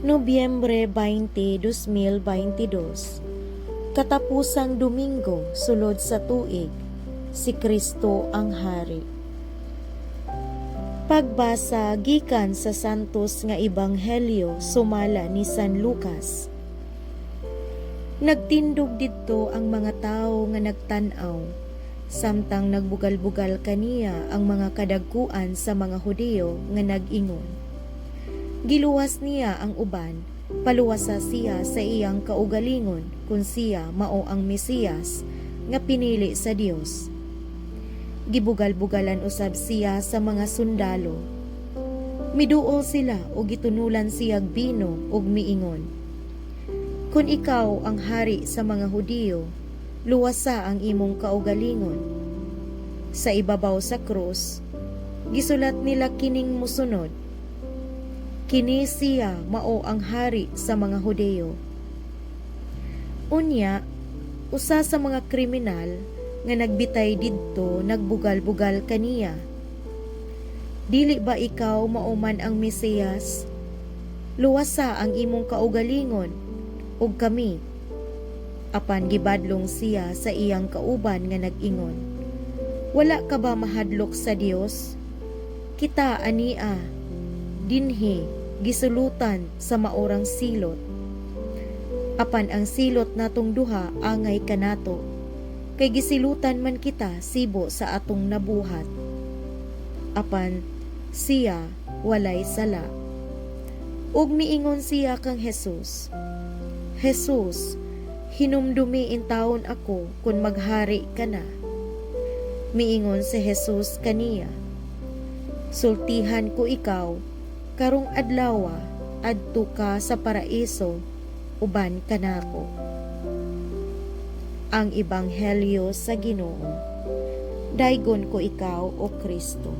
Nobyembre 20, 2022. Katapusang Domingo, sulod sa tuig, si Kristo ang Hari. Pagbasa gikan sa Santos nga Ebanghelyo sumala ni San Lucas. Nagtindog didto ang mga tawo nga nagtan-aw, samtang nagbugal-bugal kaniya ang mga kadagkuan sa mga Hudiyo nga nag-ingon. Giluwas niya ang uban, paluwasa siya sa iyang kaugalingon kung siya mao ang Mesiyas nga pinili sa Dios. Gibugal-bugalan usab siya sa mga sundalo. Miduol sila o gitunulan siyag bino ug miingon, kung ikaw ang hari sa mga Hudiyo, luwasa ang imong kaugalingon. Sa ibabaw sa krus, gisulat nila kining musunod, kini siya mao ang hari sa mga Hudiyo. Unya, usa sa mga kriminal nga nagbitay didto nagbugal-bugal kaniya. Dili ba ikaw mao man ang Mesiyas? Luwasa ang imong kaugalingon ug kami. Apan gibadlong siya sa iyang kauban nga nag-ingon, wala ka ba mahadlok sa Dios? Kita ania dinhi gisulutan sa maorang silot. Apan ang silot natong duha angay kanato, kay gisilutan man kita sibo sa atong nabuhat. Apan siya walay sala. Ug miingon siya kang Jesus, Jesus, hinumdumi in taon ako kung maghari ka na. Miingon si Jesus kaniya, sultihan ko ikaw, karong adlawa adto ka sa paraiso uban kanako. Ang Ebanghelyo sa Ginoo. Daygon ko ikaw, O Kristo.